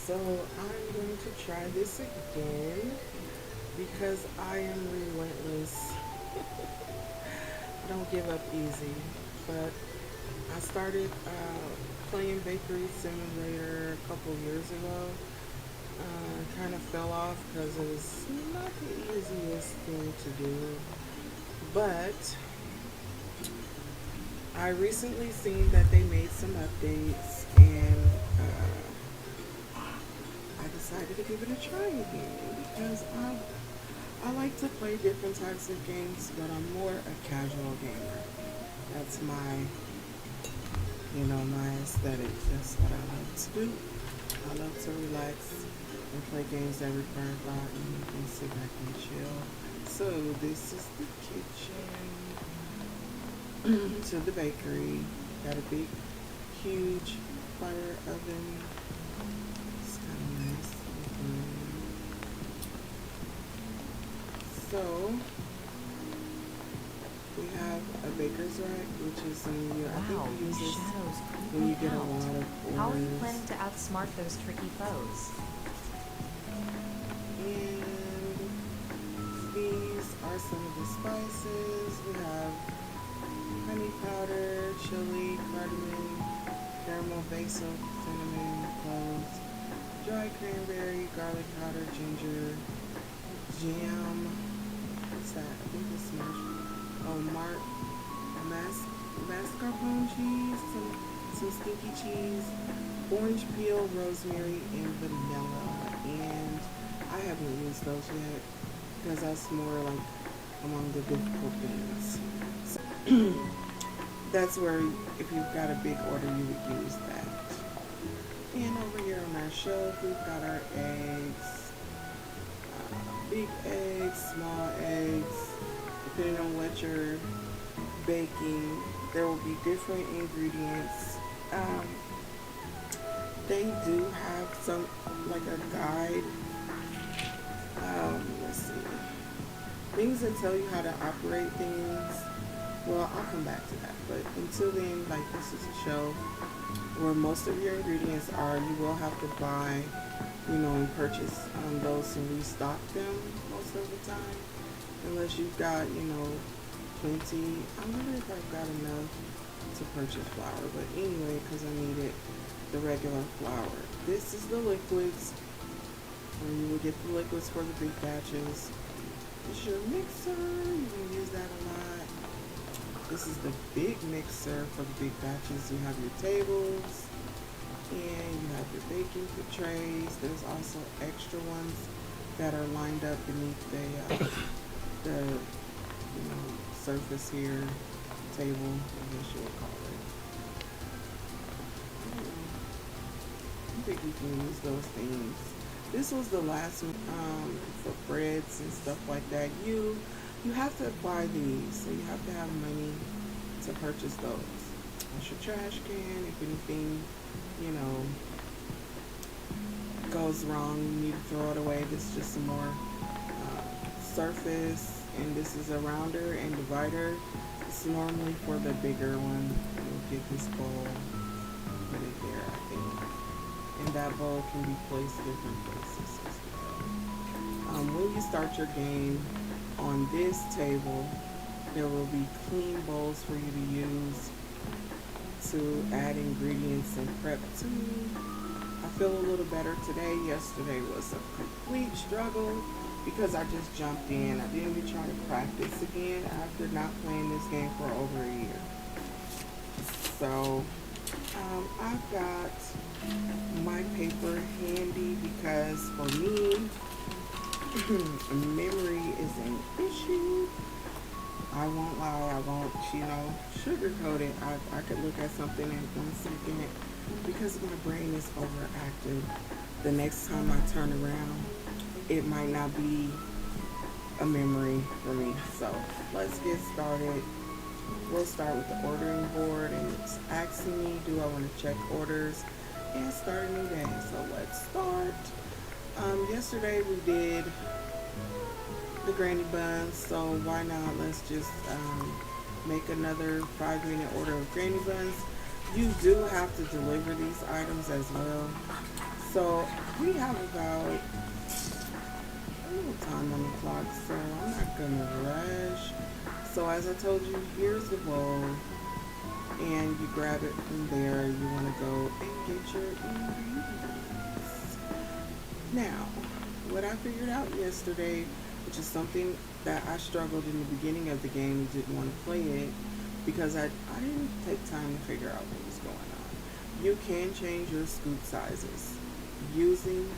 So I'm going to try this again because I am relentless. I don't give up easy. But I started playing Bakery Simulator a couple years ago. Kind of fell off because it was not the easiest thing to do. But I recently seen that they made some updates, and I decided to give it a try again because I like to play different types of games, but I'm more a casual gamer. That's my aesthetic. That's what I like to do. I love to relax and play games that require thought and sit back and chill. So this is the kitchen to the bakery. Got a big, huge fire oven. It's kind of nice. So we have a baker's rack, which is I think Wow, we use these this shadows when you creep me get a out. lot of How are you orders. planning to outsmart those tricky foes? And these are some of the spices. We have honey powder, chili, cardamom, caramel, basil, cinnamon, cloves, dry cranberry, garlic powder, ginger, jam. What's that? I think it's mascarpone cheese, some stinky cheese, orange peel, rosemary, and vanilla. And I haven't used those yet because that's more like among the difficult things. So that's where if you've got a big order, you would use that. And over here on our shelf, we've got our eggs, big eggs, small eggs, depending on what you're baking. There will be different ingredients. They do have some, like a guide. Let's see. Things that tell you how to operate things. Well, I'll come back to that. But until then, like, this is a show where most of your ingredients are. You will have to buy, and purchase those to restock them most of the time. Unless you've got, plenty. I wonder if I've got enough to purchase flour. But anyway, because I needed the regular flour. This is the liquids. Where you will get the liquids for the big batches. It's your mixer. You can use that a lot. This is the big mixer for the big batches. You have your tables and you have your baking trays. There's also extra ones that are lined up beneath the surface here, table, I guess you would call it. I think we can use those things. This was the last one for breads and stuff like that. You have to buy these, so you have to have money to purchase those. That's your trash can. If anything, goes wrong, you need to throw it away. This is just some more surface, and this is a rounder and divider. It's normally for the bigger one. You'll get this bowl, put it there, I think. And that bowl can be placed different places as well. When you start your game, on this table, there will be clean bowls for you to use to add ingredients and prep to. I feel a little better today. Yesterday was a complete struggle because I just jumped in. I didn't even try to practice again after not playing this game for over a year. So I've got my paper handy because for me, memory is an issue. I won't lie, I won't, sugarcoat it. I could look at something in 1 second because my brain is overactive. The next time I turn around, it might not be a memory for me. So let's get started. We'll start with the ordering board, and it's asking me, do I want to check orders and start a new day? So let's start. Yesterday we did the granny buns, so why not? Let's just make another 5-minute order of granny buns. You do have to deliver these items as well. So we have about a little time on the clock, so I'm not gonna rush. So as I told you, here's the bowl, and you grab it from there. You want to go and get your ingredients. Now, what I figured out yesterday, which is something that I struggled in the beginning of the game and didn't want to play it because I didn't take time to figure out what was going on. You can change your scoop sizes using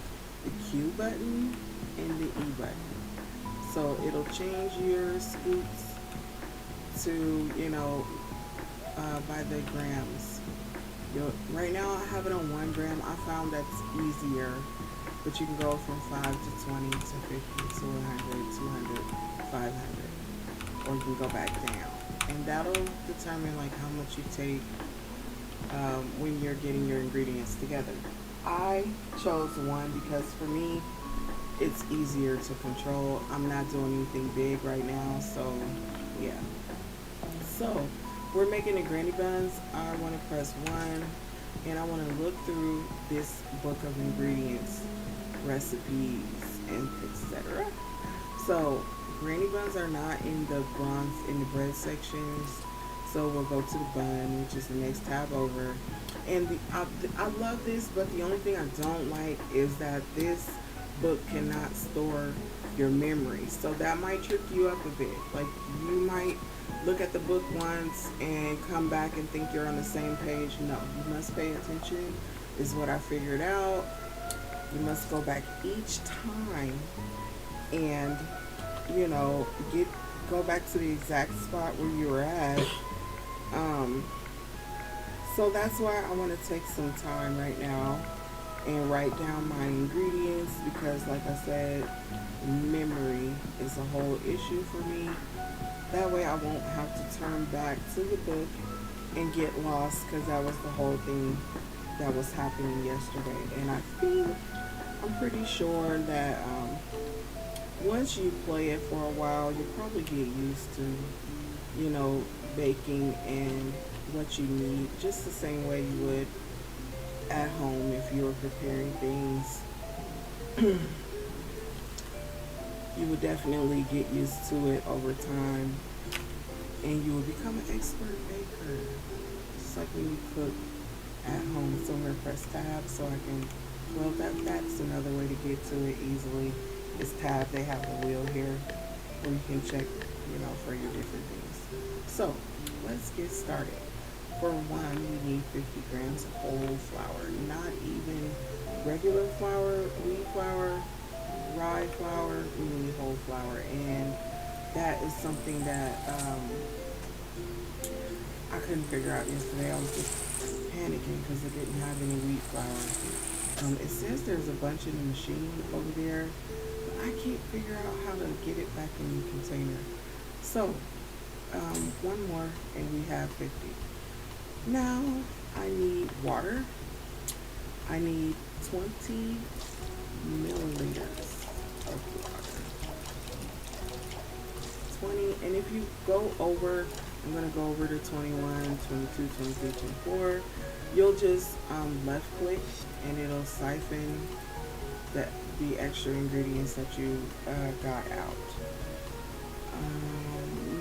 the Q button and the E button. So it'll change your scoops to, by the grams. Right now I have it on 1 gram. I found that's easier, but you can go from 5 to 20 to 50 to 100, 200, 500, or you can go back down. And that'll determine like how much you take when you're getting your ingredients together. I chose 1 because for me, it's easier to control. I'm not doing anything big right now, so yeah. So we're making the granny buns. I want to press 1, and I want to look through this book of ingredients, recipes, and etc. So granny buns are not in the bread sections. So we'll go to the bun, which is the next tab over. And I love this, but the only thing I don't like is that this book cannot store your memory. So that might trip you up a bit. Like you might look at the book once and come back and think you're on the same page. No, you must pay attention, is what I figured out. You must go back each time and, go back to the exact spot where you were at. So that's why I want to take some time right now and write down my ingredients because, like I said, memory is a whole issue for me. That way I won't have to turn back to the book and get lost because that was the whole thing that was happening yesterday. And I'm pretty sure that once you play it for a while, you'll probably get used to, baking and what you need, just the same way you would at home if you were preparing things. You would definitely get used to it over time, and you will become an expert baker. Just like when you cook at home. So I'm going to press tab so I can, that's another way to get to it easily. It's tab, they have the wheel here where you can check, for your different things. So let's get started. For 1, we need 50 grams of whole flour, not even regular flour, wheat flour, rye flour. We need whole flour, and that is something that I couldn't figure out yesterday. I was just panicking because I didn't have any wheat flour. It says there's a bunch in the machine over there, but I can't figure out how to get it back in the container. So 1 more, and we have 50. Now I need water. I need 20 milliliters of water. 20, and if you go over, I'm going to go over to 21, 22, 23, 24. You'll just left click and it'll siphon the extra ingredients that you got out.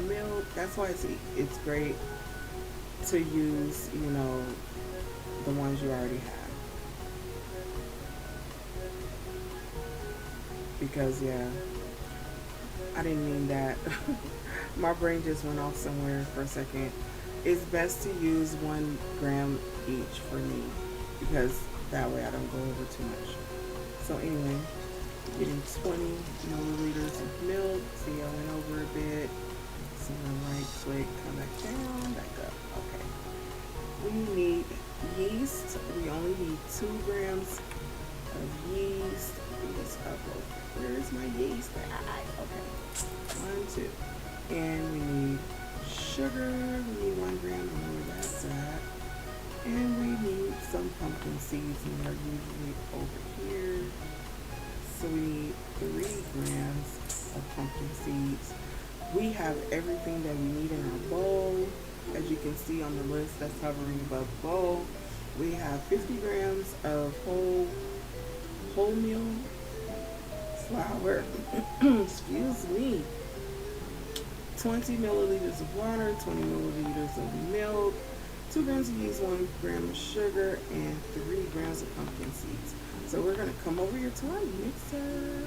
Milk, that's why it's great to use, the ones you already have. Because, yeah, I didn't mean that. My brain just went off somewhere for a second. It's best to use 1 gram each for me because that way I don't go over too much. So anyway, getting 20 milliliters of milk. See, I went over a bit. So I'm gonna right click, come back down, back up. Okay. We need yeast. We only need 2 grams of yeast. Yeast up over. Where is my yeast? Okay. 1, 2. And we need sugar. We need 1 gram. Remember that's that. And we need some pumpkin seeds, and they're usually over here. So we need 3 grams of pumpkin seeds. We have everything that we need in our bowl. as you can see on the list that's hovering above the bowl, we have 50 grams of wholemeal flour. Excuse me. 20 milliliters of water, 20 milliliters of milk, 2 grams of yeast, 1 gram of sugar, and 3 grams of pumpkin seeds. So we're gonna come over here to our mixer.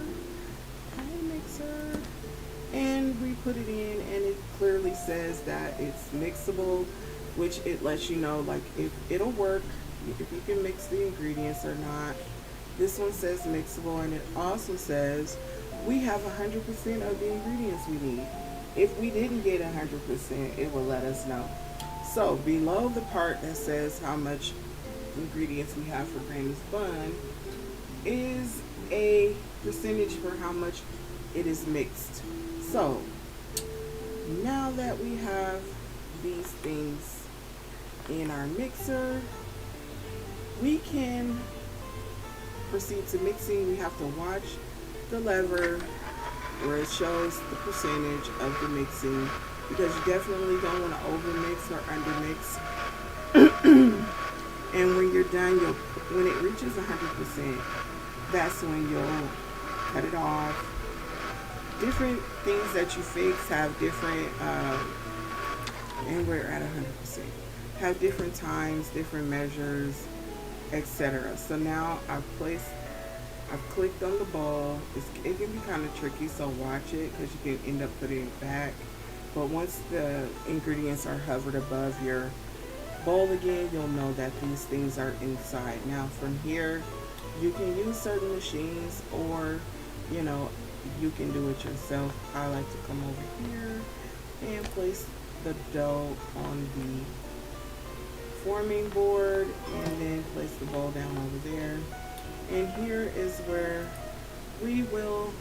Hi, mixer. And we put it in, and it clearly says that it's mixable, which it lets you know like if it'll work, if you can mix the ingredients or not. This one says mixable, and it also says we have 100% of the ingredients we need. If we didn't get 100%, it will let us know. So below the part that says how much ingredients we have for Granny's bun is a percentage for how much it is mixed. So now that we have these things in our mixer, we can proceed to mixing. We have to watch the lever where it shows the percentage of the mixing, because you definitely don't want to overmix or undermix. And when you're done, when it reaches 100%, that's when you'll cut it off. Different things that you fix have different, and we're at 100%, have different times, different measures, etc. So now I've clicked on the bowl. It can be kind of tricky, so watch it, because you can end up putting it back. But once the ingredients are hovered above your bowl again, you'll know that these things are inside. Now from here, you can use certain machines, or you can do it yourself. I like to come over here and place the dough on the forming board, and then place the bowl down over there. And here is where we will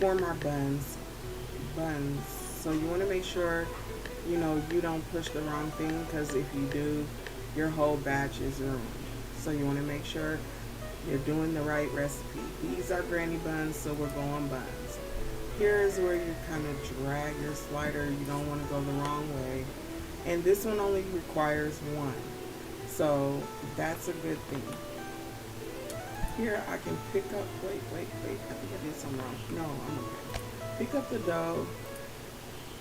form our buns. So you want to make sure you don't push the wrong thing, because if you do, your whole batch is ruined. So you want to make sure you're doing the right recipe. These are granny buns, so we're going buns. Here is where you kind of drag your slider. You don't want to go the wrong way. And this one only requires 1. So that's a good thing. Here I can pick up, wait, I think I did something wrong. No, I'm okay. Pick up the dough,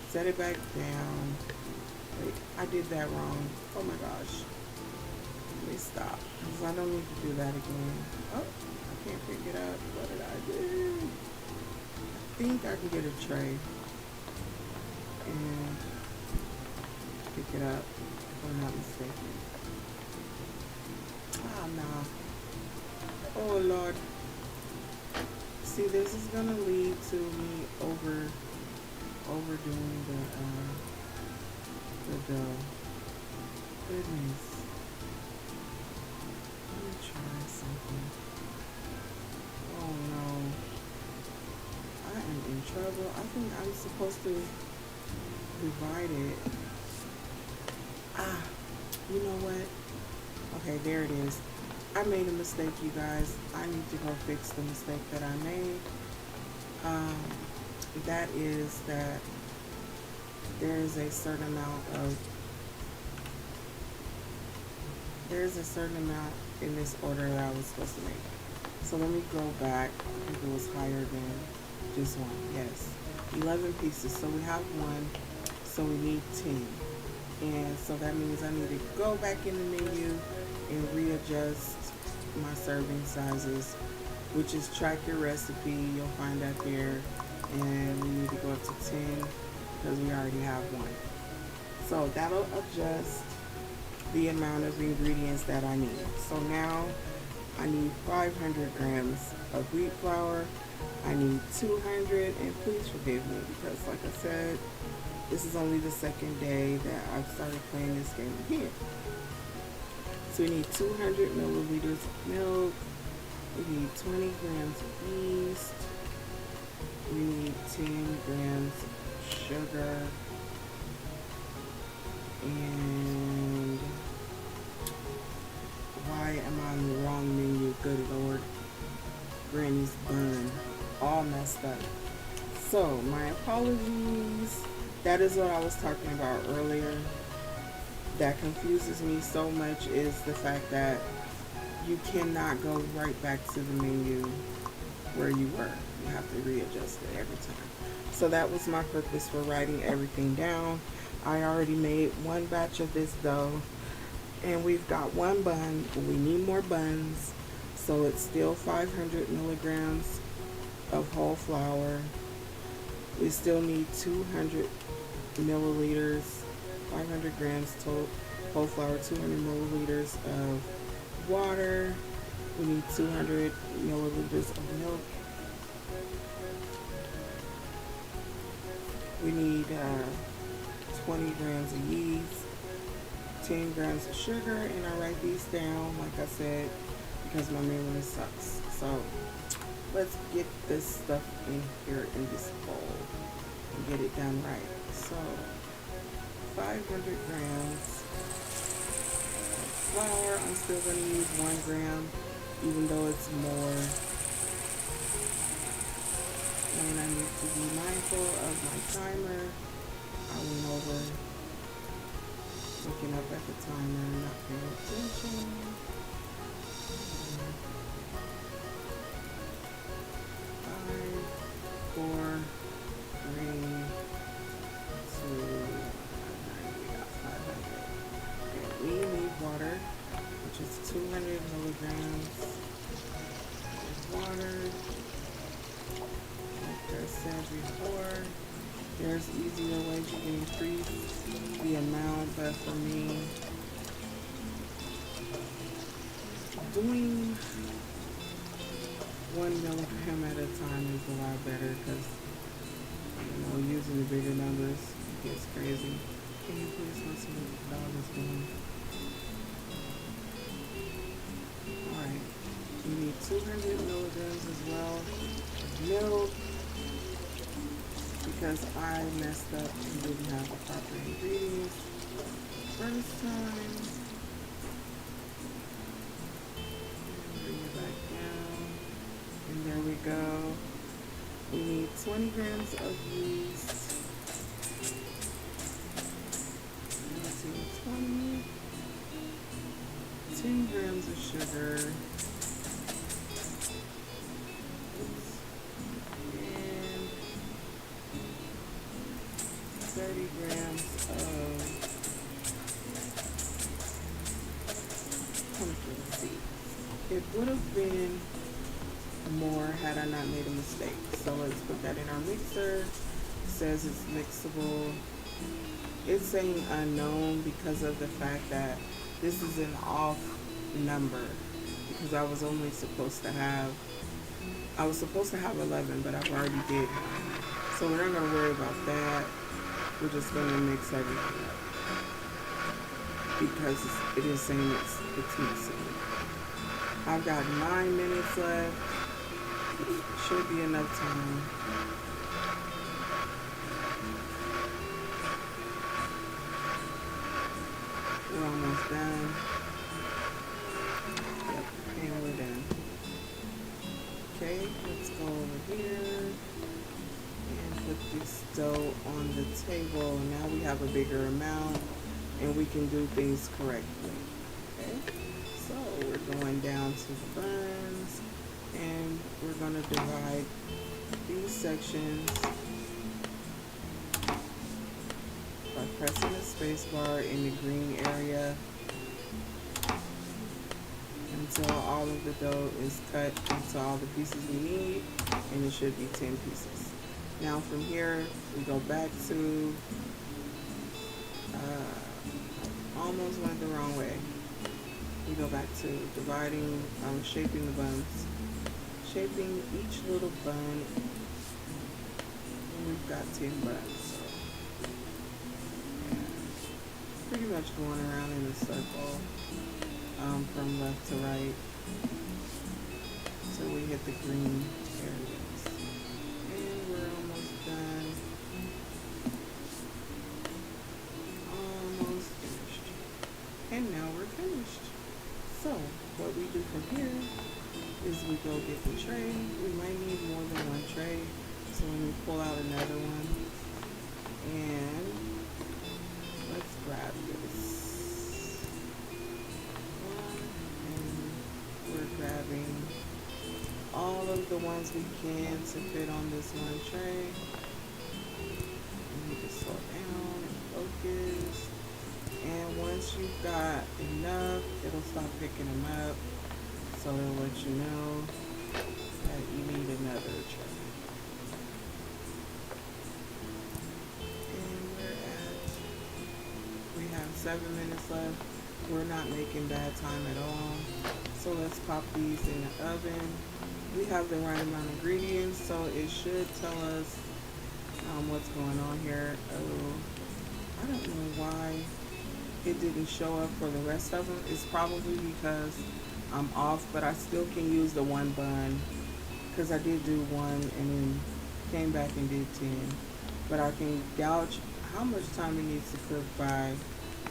set it back down. Wait, I did that wrong. Oh my gosh. Let me stop, because I don't need to do that again. Oh, I can't pick it up. What did I do? I think I can get a tray and pick it up, if I'm not mistaken. Ah, no. Oh Lord. See, this is gonna lead to me overdoing the dough. Goodness. Let me try something. Oh no. I am in trouble. I think I'm supposed to divide it. Ah, you know what? Okay, there it is. I made a mistake, you guys. I need to go fix the mistake that I made. That is that there is a certain amount in this order that I was supposed to make. So let me go back. I think it was higher than just 1. Yes, 11 pieces. So we have 1. So we need 10. And so that means I need to go back in the menu and readjust my serving sizes, which is track your recipe. You'll find that there. And we need to go up to 10 because we already have 1. So that'll adjust the amount of ingredients that I need. So now I need 500 grams of wheat flour. I need 200, and please forgive me, because like I said, this is only the 2nd day that I've started playing this game again. So we need 200 milliliters of milk. We need 20 grams of yeast. We need 10 grams of sugar. And why am I on the wrong menu? Good Lord. Granny's bun. All messed up. So, my apologies. That is what I was talking about earlier. That confuses me so much is the fact that you cannot go right back to the menu where you were. You have to readjust it every time. So that was my purpose for writing everything down. I already made one batch of this dough, and we've got one bun, but we need more buns. So it's still 500 milligrams of whole flour. We still need 200 milliliters, 500 grams total whole flour, 200 milliliters of water. We need 200 milliliters of milk. We need 20 grams of yeast, 10 grams of sugar, and I write these down, like I said, because my memory sucks. So let's get this stuff in here in this bowl and get it done right. So 500 grams of flour. I'm still going to use 1 gram, even though it's more. And I need to be mindful of my timer. I went over looking up at the timer and not paying attention. 5, 4, 3, 2, we got 500. And we need water, which is 200 milligrams of water. Like I said before, there's easier ways you can increase the amount, but for me, doing 1 milligram at a time is a lot better because, using the bigger numbers gets crazy. Can you please listen to the dog is doing? Alright, you need 200 milligrams as well of milk. Because I messed up and didn't have the proper ingredients first time. Bring it back down. And there we go. We need 20 grams of yeast. 20. 10 grams of sugar. 30 grams of pumpkin seeds. It would have been more had I not made a mistake. So let's put that in our mixer. It says it's mixable. It's saying unknown because of the fact that this is an off number. Because I was supposed to have 11, but I've already did 9. So we're not going to worry about that. We're just going to mix everything up because it is saying it's mixable. I've got 9 minutes left. Should be enough time. We're almost done. Yep, and we're done. Okay, let's go over here. Put this dough on the table. Now we have a bigger amount and we can do things correctly. Okay, so we're going down to the buns and we're going to divide these sections by pressing the space bar in the green area until all of the dough is cut into all the pieces we need, and it should be 10 pieces. Now from here, we go back to, almost went the wrong way. We go back to dividing, shaping the buns. Shaping each little bun, and we've got 10 buns. So, yeah. Pretty much going around in a circle, from left to right, till we hit the green areas. And we're almost done. Almost finished. And now we're finished. So, what we do from here is we go get the tray. We might need more than one tray, so when we pull out another one, And let's grab this one, and we're grabbing all of the ones we can to fit on this one tray. You need to slow down and focus. And once you've got enough, it'll start picking them up. So it'll let you know that you need another tray. And we have 7 minutes left. We're not making bad time at all. So let's pop these in the oven. We have the right amount of ingredients, so it should tell us what's going on here. Oh, I don't know why it didn't show up for the rest of them. It's probably because I'm off, but I still can use the one bun because I did do one and then came back and did 10. But I can gauge how much time it needs to cook by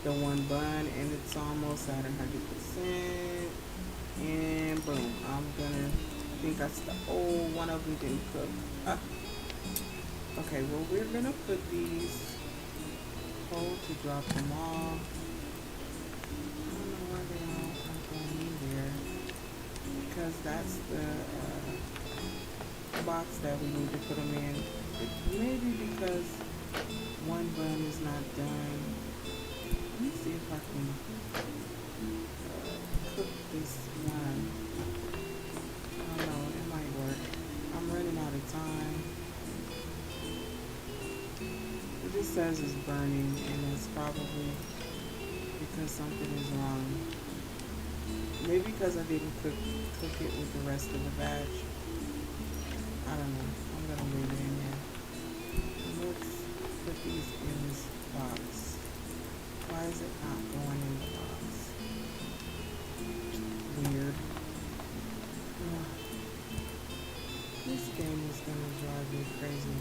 the one bun, and it's almost at 100%. And boom, I'm gonna think that's the one of them didn't cook. Okay, well, we're gonna put these hold to drop them off. I don't know why they all are going in there, because that's the box that we need to put them in. Maybe because one bun is not done. Let me see if I can cook this one. I don't know, it might work. I'm running out of time. It just says it's burning, and it's probably because something is wrong. Maybe because I didn't cook it with the rest of the batch. I don't know. I'm gonna leave it in there. Let's put these in this box. Why is it not going in the box? Weird. Ugh. This game is gonna drive me crazy.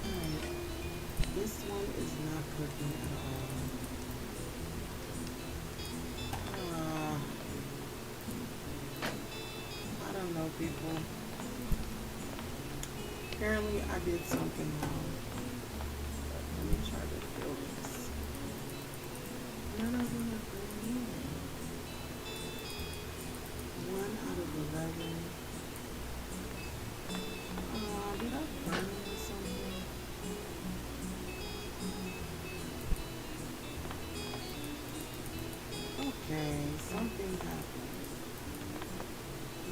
Alright. This one is not cooking at all. I don't know, people. Apparently I did something wrong. Let me try to fill this. None of them are going in. 1 out of 11. Did I burn it or something? Okay, something happened.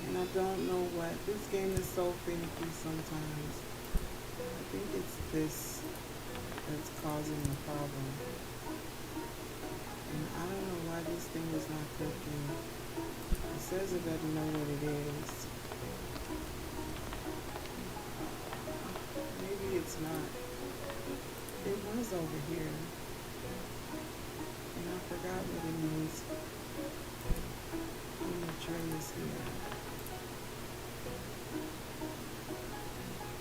And I don't know what. This game is so finicky sometimes. I think it's this that's causing the problem. And I don't know why this thing is not cooking. It says it doesn't know what it is. Maybe it's not. It was over here. And I forgot what it means. I'm gonna try this here.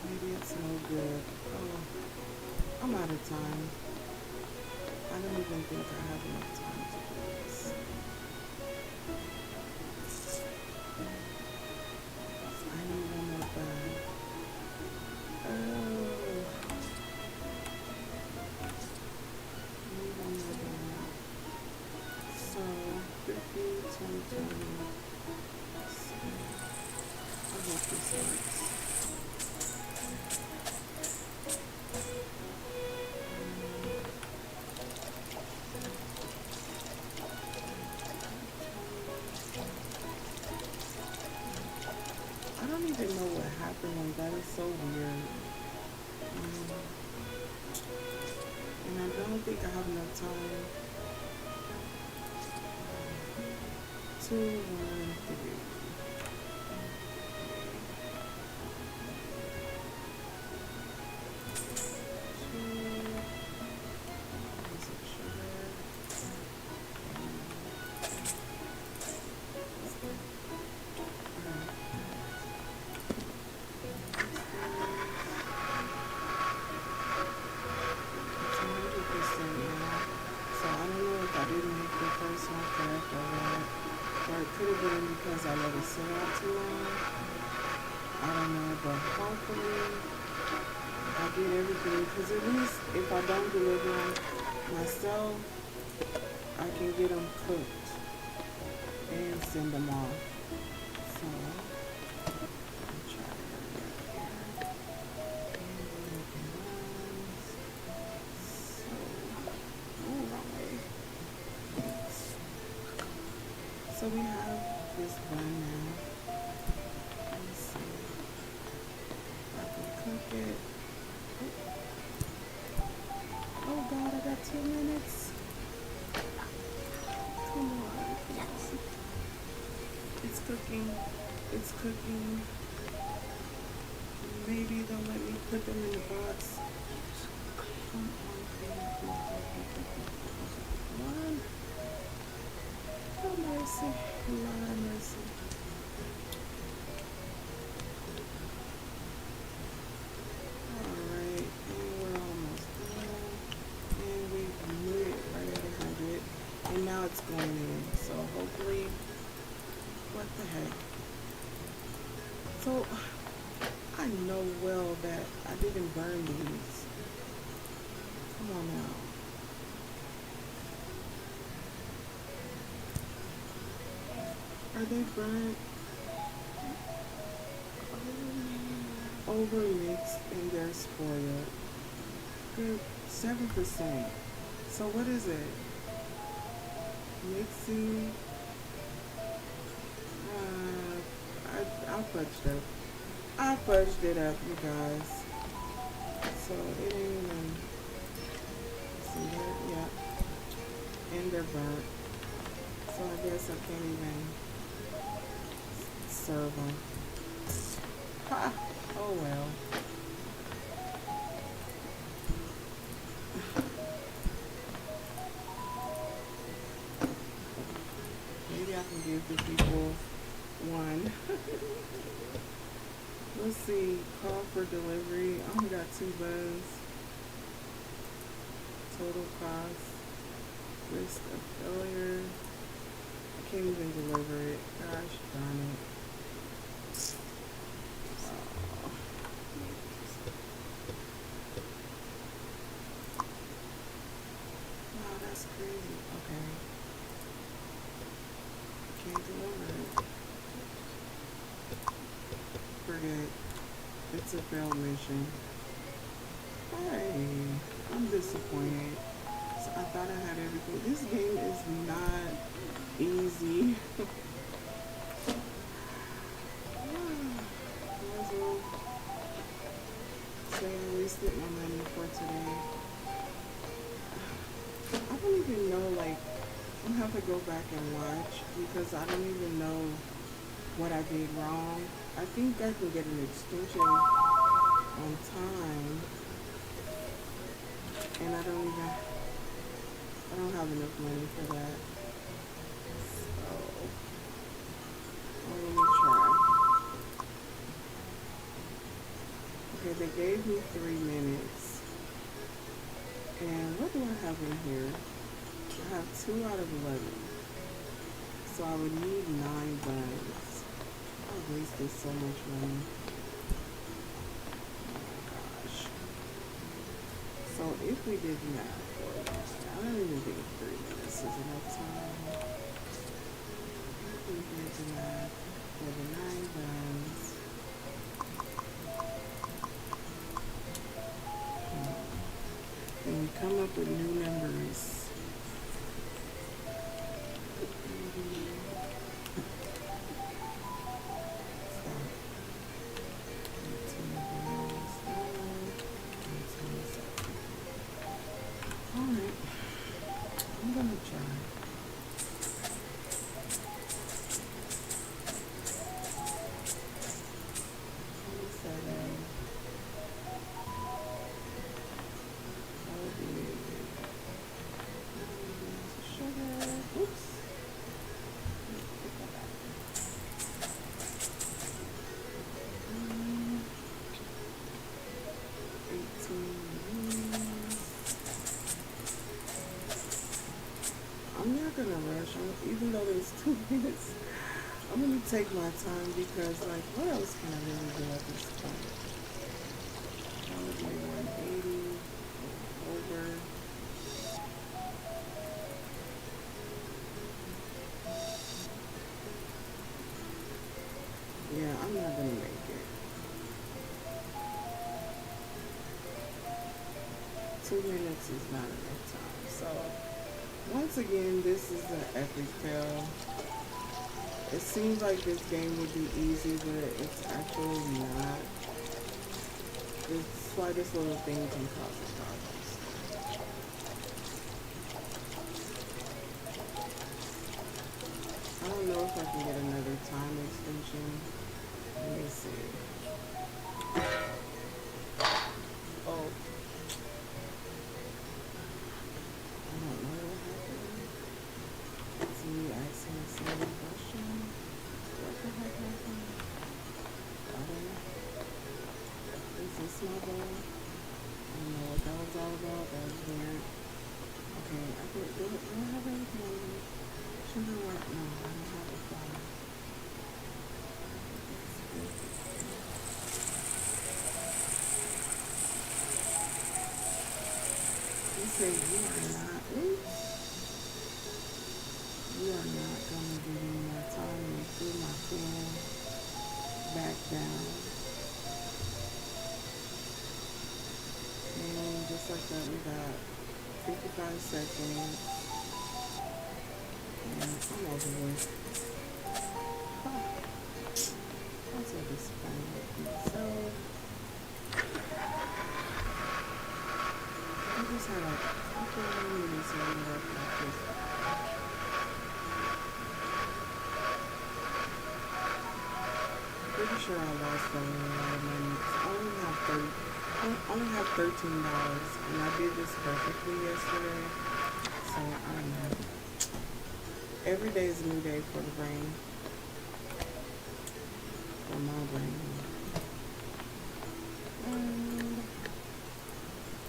Maybe it's no good. Oh, I'm out of time. I don't even think I have enough time to do this. I need one more bag. Oh. I need one more bag. So, 50, 20, 20. I hope this works. I don't even know what happened. Like, that is so weird. And I don't think I have enough time. 2, 1, 3. Could have been because I let it sit out too long. I don't know, but hopefully I get everything because at least if I don't deliver them myself, I can get them cooked and send them off. So, I'm trying to hurry up here. So, oh, wrong way. So we have this bun now. Let's see if I can cook it. Oh God, I got 2 minutes. Come on. It's cooking. It's cooking. Maybe they'll let me put them in the box. Come on. Oh, mercy. Lord have mercy. Alright, and we're almost done. And we moved it right at 100. And now it's going in. So hopefully, what the heck? So, I know well that I didn't burn these. Come on now. Are they burnt? Over mixed and they're spoiled. Good, 7%. So what is it? Mixing. I fudged up. I fudged it up, you guys. So it ain't even. See that? Yeah. And they're burnt. So I guess I can't even serve them. Ha! Oh well. Maybe I can give the people one. Let's see. Call for delivery. I only got 2 buns. Total cost. Risk of failure. I can't even deliver it. Gosh darn it. Wow, that's crazy. Okay. Can't deliver it. Forget. It's a failed mission. Hey, I'm disappointed. So I thought I had everything. This game is not easy. Might as well say I wasted my money for today. I don't even know, like, I'm gonna have to go back and watch because I don't even know what I did wrong. I think I can get an extension on time, and I don't have enough money for that. So, let me try. Okay, they gave me 3 minutes. And what do I have in here? I have 2 out of 11. So I would need 9 buns. I wasted so much money. Oh my gosh. So if we did math for that, I don't even think 3 minutes is enough time. If we did the math for the 9 buns. And we come up with new numbers. Alright, I'm gonna try. I'm not gonna rush. Even though there's 2 minutes, I'm gonna take my time because, like, what else can I really do at this point? That would be Yeah, I'm not gonna make it. 2 minutes is not enough time. So once again, this is an epic fail. It seems like this game would be easy, but it's actually not. The slightest little thing can cause problems. I don't know if I can get another time extension. Let me see. Oh, I don't know what happened. It's me asking the same question. What the heck happened? I don't know. Is this my goal? I don't know what that was all about. That was weird. Okay, I don't have anything on me. Sugar what? No, I don't have a flower. You say you are not. You are not gonna give me more time to threw my pen back down. And just like that, we got 55 seconds. And I'm over with. Huh. I'm so disappointed with myself. I just had like 15 minutes of work like this. Pretty sure I lost a lot of money. I only have $13, and I did this perfectly yesterday. So I don't know. Every day is a new day for the brain. For my brain. And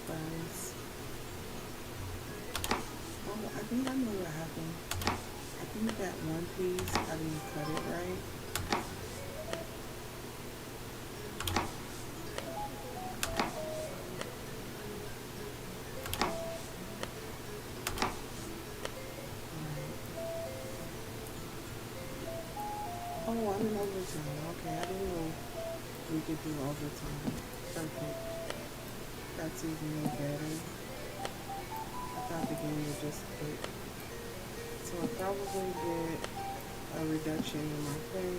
friends. Oh, I think I know what happened. I think that one piece I didn't cut it right. Oh, I'm in overtime. Okay, I didn't know we could do overtime. Perfect. That's even better. I thought the game would just quit. So I'll probably get a reduction in my pay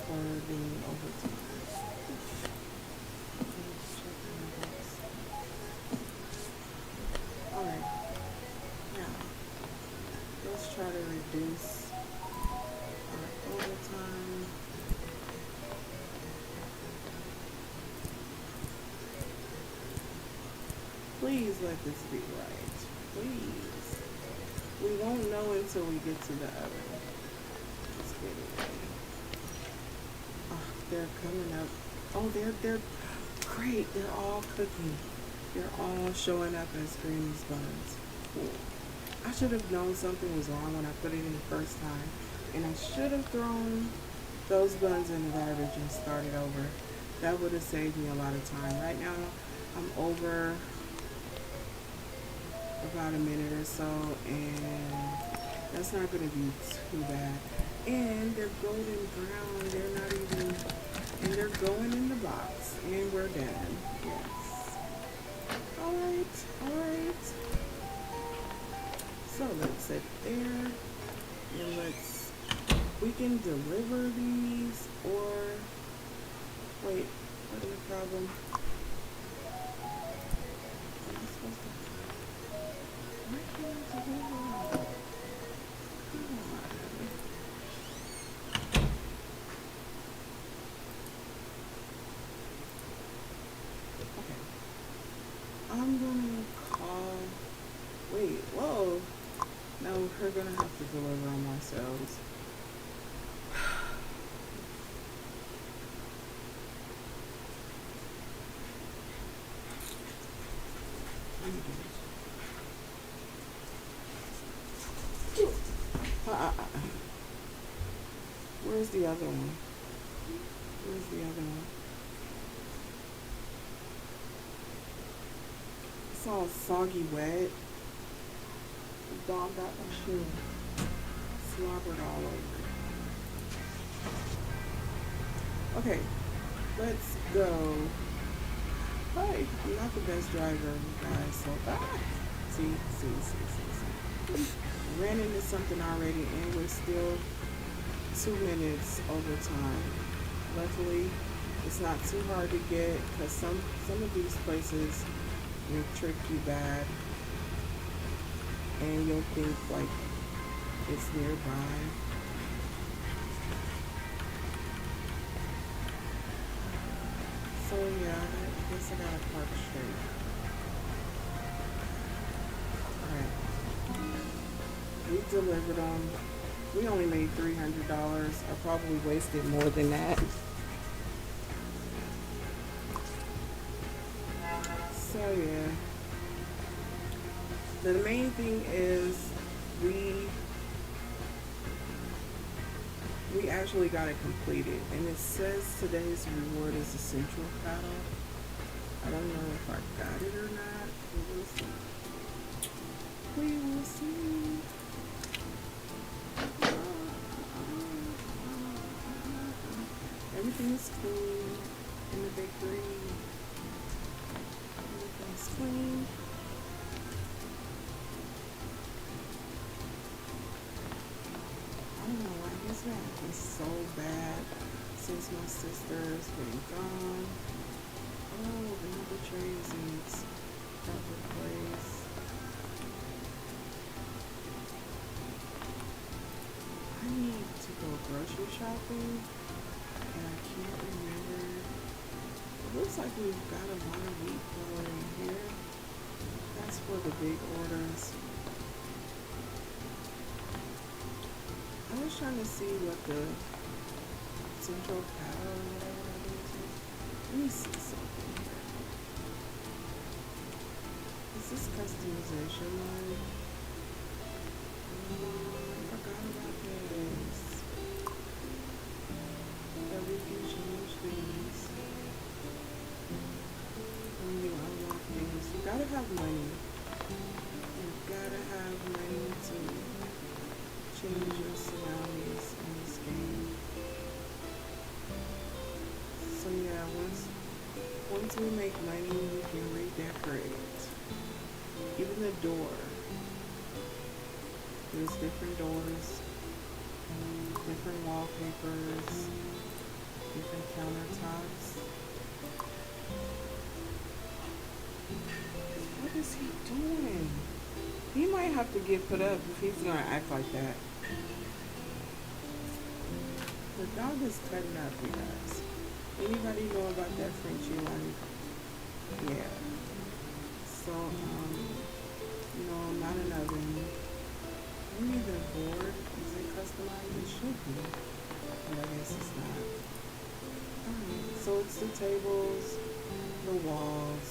for being overtime. Alright. Now, let's try to reduce our overtime. Please let this be right. Please. We won't know until we get to the oven. Just kidding. Oh, they're coming up. Oh, they're great. They're all cooking. They're all showing up as Granny's buns. Cool. I should have known something was wrong when I put it in the first time. And I should have thrown those buns in the garbage and started over. That would have saved me a lot of time. Right now, I'm over about a minute or so, and that's not going to be too bad. And they're golden brown. They're not even, and they're going in the box. And we're done. Yes. Alright, alright. So let's sit there, and we can deliver these, or, wait, what is the problem? Am I supposed to, why can't I deliver them? Come on. Okay. I'm gonna call, wait, whoa. No, we're gonna have to deliver them ourselves. Where's the other one? Where's the other one? It's all soggy wet. The dog got my shoe slobbered all over it. Okay, let's go. Hi, I'm not the best driver, you guys. So, see. Ran into something already, and we're still 2 minutes over time. Luckily, it's not too hard to get because some of these places will trick you bad, and you'll think like it's nearby. So yeah, I guess I gotta park straight. Alright. We delivered them. We only made $300. I probably wasted more than that. So yeah. The main thing is we we actually got it completed, and it says today's reward is a central paddle. I don't know if I got it or not. We will see. We will see. Everything is clean in the bakery. Everything's clean. I don't know why his back is so bad since my sister's been gone. Oh, the number tray is in its proper place. I need to go grocery shopping, and I can't remember. It looks like we've got a lot of wheat flour in here. That's for the big orders. I was trying to see what the central power or whatever that is. Let me see something here. Is this customization mode? I forgot about this. That we can change things. When you unlock things, you gotta have money. You gotta have money to change your surroundings in this game. So yeah, once we make money, we can redecorate. Even the door. There's different doors, different wallpapers, different countertops. What is he doing? He might have to get put up if he's gonna act like that. The dog is cutting up, you guys. Anybody know about that Frenchie one? Yeah. So, no, not an oven. Maybe the board. Is it customized? It should be. But I guess it's not. Alright. So it's the tables, the walls.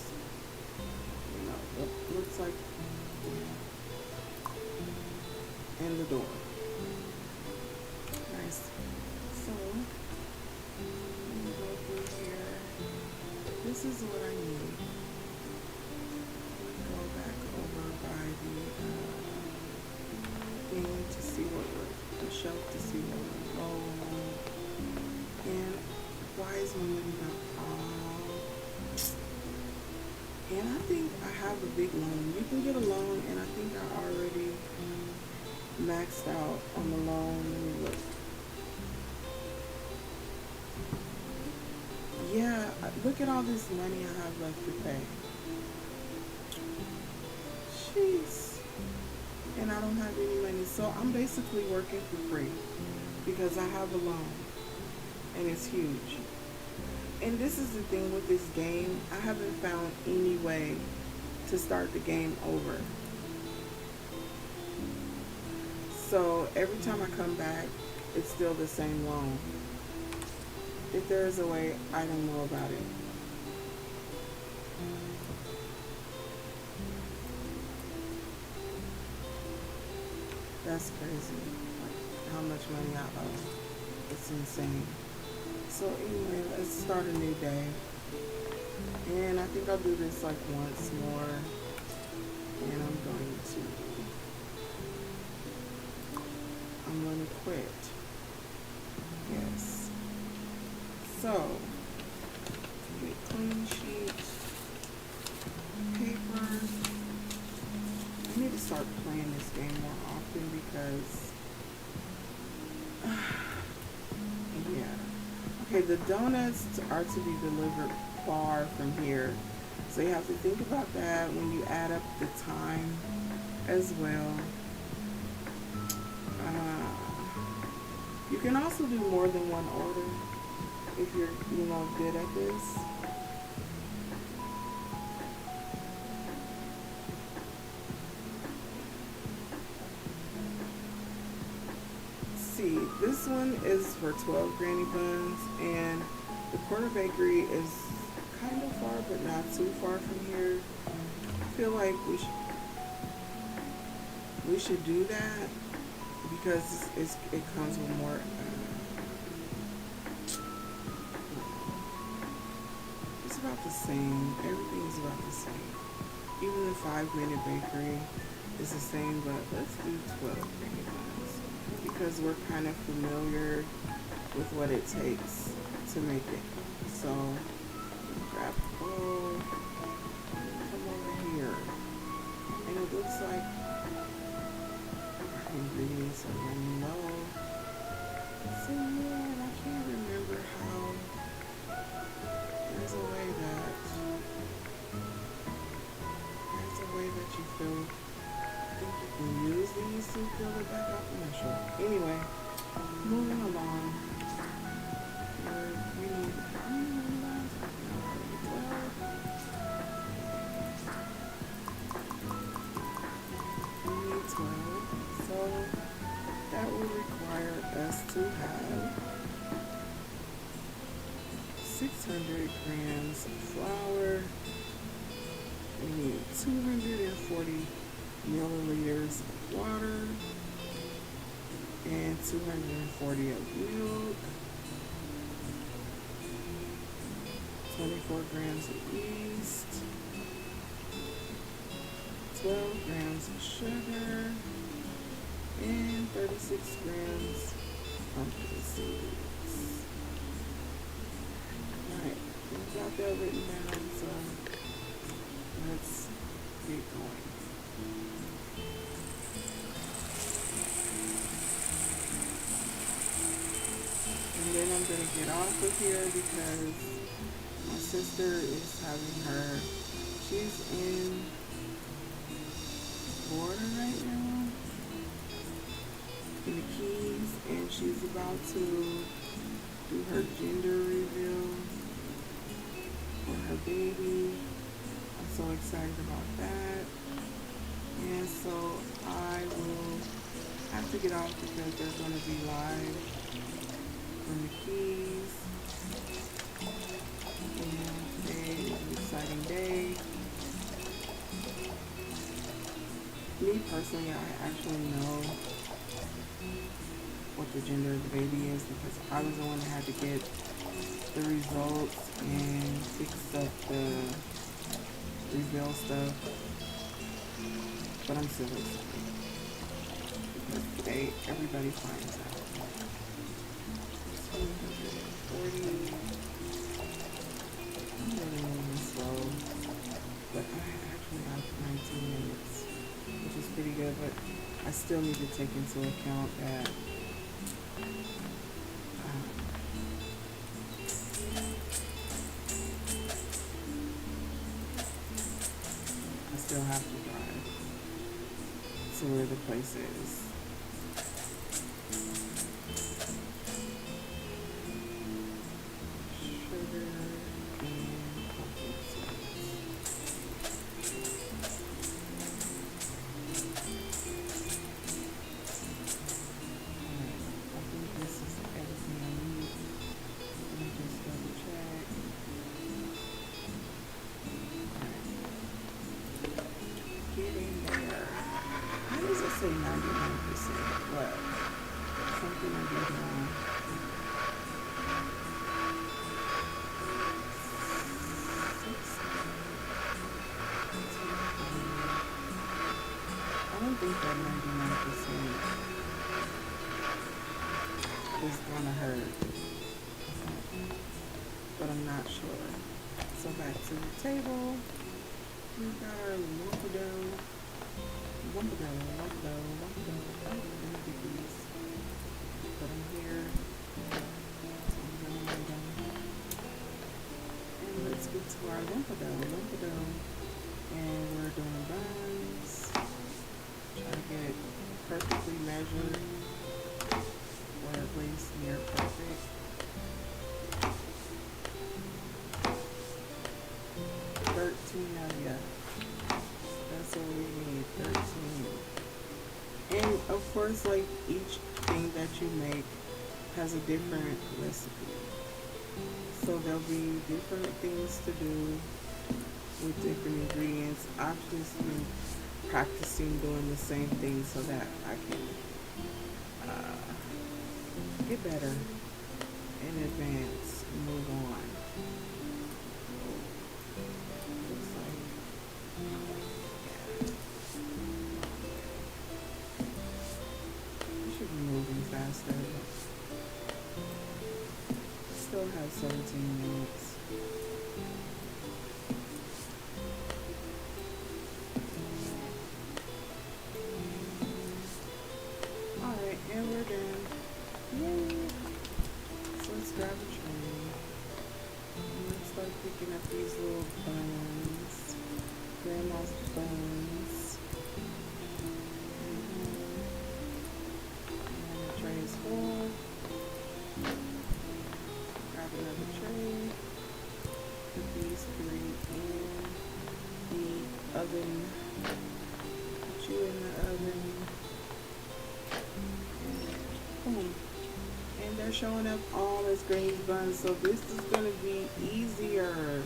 It looks like, and the door. Nice. So, let me go through here. This is what I need. Go back over by the thing to see what the shelf to see what we're low on. And why is my money not all? And I think I have a big loan. You can get a loan, and I think I already maxed out on the loan. Let me look. Yeah, look at all this money I have left to pay. Jeez. And I don't have any money. So I'm basically working for free because I have a loan, and it's huge. And this is the thing with this game. I haven't found any way to start the game over. So every time I come back, it's still the same loan. If there is a way, I don't know about it. That's crazy. Like how much money I owe. It's insane. So anyway, let's start a new day. And I think I'll do this like once more. And I'm going to quit. Yes. So, get clean sheet paper. I need to start playing this game more often because, yeah. Okay, the donuts are to be delivered far from here. So you have to think about that when you add up the time as well. You can also do more than one order if you're, good at this. See, this one is for 12 granny buns, and the corner bakery is kind of far, but not too far from here. I feel like we should do that because it comes with more. It's about the same. Everything is about the same. Even the 5-minute bakery is the same, but let's do 12 granny buns because we're kind of familiar with what it takes to make it. So grab a bowl, come over here, and it looks like our ingredients are running low. So man, I can't remember how. There's a way that you fill. I think you can use these to fill it back up. I'm not sure. Anyway, moving along. We need how many lines? 12. We need 12. So that will require us to have 600 grams of flour. We need 240 milliliters of water and 240 of milk, 24 grams of yeast, 12 grams of sugar, and 36 grams of pumpkin seeds. Alright, we've got that written down, so let's get going. And then I'm going to get off of here because my sister is having she's in Florida right now, in the Keys, and she's about to do her gender reveal for her baby. I'm so excited about that. And so I will have to get off because they're going to be live from the Keys. And today is an exciting day. Me personally, I actually know what the gender of the baby is because I was the one that had to get the results and fix up the reveal stuff. But I'm still excited because today everybody finds out. 240. I'm really moving slow, but I actually have 19 minutes, which is pretty good, but I still need to take into account that I still have to drive to where the place is. Sugar and pumpkin seeds. Alright, I think this is everything I need. Let me just double check. Alright. Get in there. Why does it say 99%? What? Something I did wrong. I don't think that 99% is gonna hurt. but I'm not sure. So back to the table. We've got our Lumpado. Oh, let me get these. Put them here. And let's get to our Lumpado. And we're doing buns. Try to get it perfectly measured, or at least near perfect. 13 of ya. That's what we need, 13. And of course, like, each thing that you make has a different recipe. So there'll be different things to do with different ingredients. I've just been practicing doing the same thing so that I can get better in advance and move on. Looks like, yeah. I should be moving faster, but still have 17 minutes. Alright, and we're done. Yay! So let's grab a tray. And let's start picking up these little buns. Grandma's buns. And the tray is full. Grab another tray. Put these 3 in the oven. Put you in the oven. Boom. And they're showing up all as Granny's buns, so this is gonna be easier.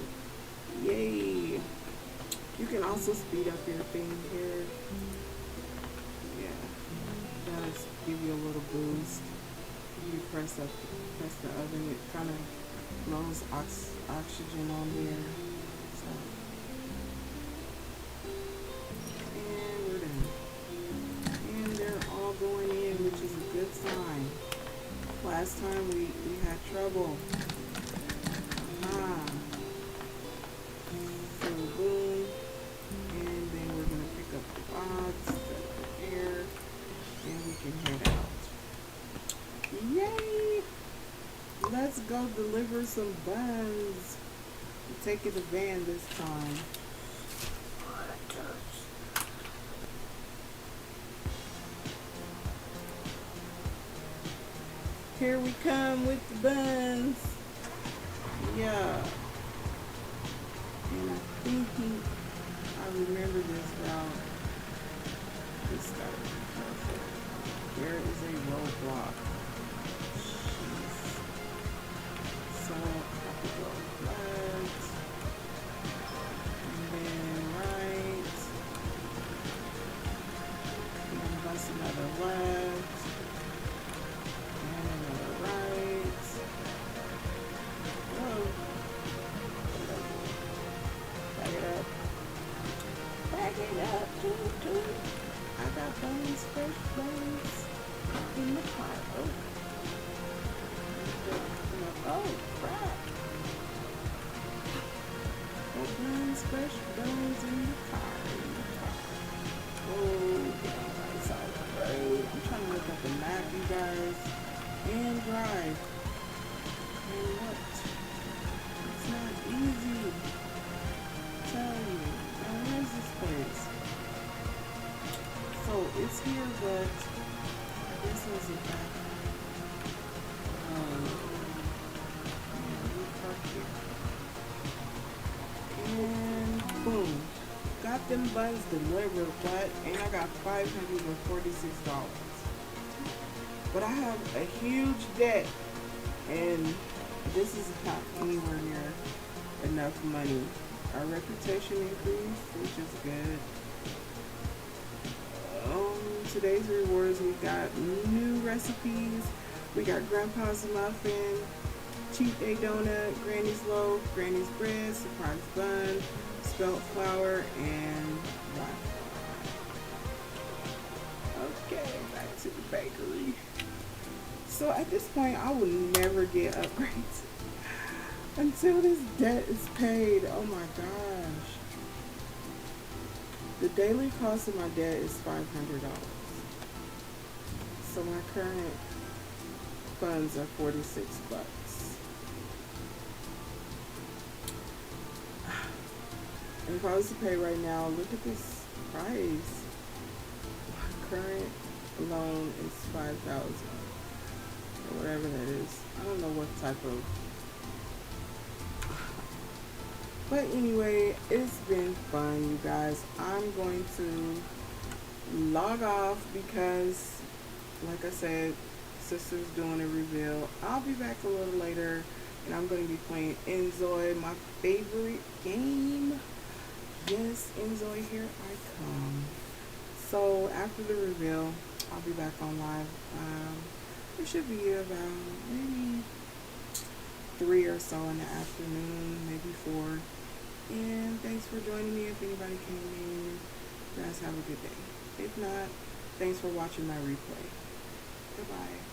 Yay! You can also speed up your thing here. Yeah, that'll give you a little boost. You press the oven, it kind of blows oxygen on there. So, and we're done. And they're all going in, which is a good sign. Last time we had trouble. So boom. And then we're going to pick up the box, set it here, and we can head out. Yay! Let's go deliver some buns. We're taking the van this time. Here we come with the buns. Yeah. And I think I remember this route. Just gotta be careful. There is a roadblock. Jeez. So I have to go left. And then right. And then bust another left. I got buns, fresh buns in the car. Oh crap. Buns, fresh buns in the car. Oh, get on the right side of the road. I'm trying to look at the map, you guys, and drive. And what? It's not easy. Tell you. Now, where's this place? So it's here, but this is a back. We parked here. And boom. Got them buns delivered, but and I got $546. But I have a huge debt, and this is not anywhere near enough money. Our reputation increased, which is good. Today's rewards, we got new recipes. We got Grandpa's Muffin, Cheat Day Donut, Granny's Loaf, Granny's Bread, Surprise Bun, Spelt Flour, and waffle. Okay, back to the bakery. So at this point, I will never get upgrades. until this debt is paid. Oh my gosh. The daily cost of my debt is $500. So my current funds are 46 bucks. And if I was to pay right now, look at this price. My current loan is 5,000 or whatever that is. I don't know what type of. But anyway, it's been fun, you guys. I'm going to log off because, like I said, sister's doing a reveal. I'll be back a little later, and I'm going to be playing Enzoy, my favorite game. Yes, Enzoy, here I come. So after the reveal, I'll be back on live. It should be about maybe 3 or so in the afternoon, maybe 4. And thanks for joining me. If anybody came in, you guys have a good day. If not, thanks for watching my replay. Goodbye.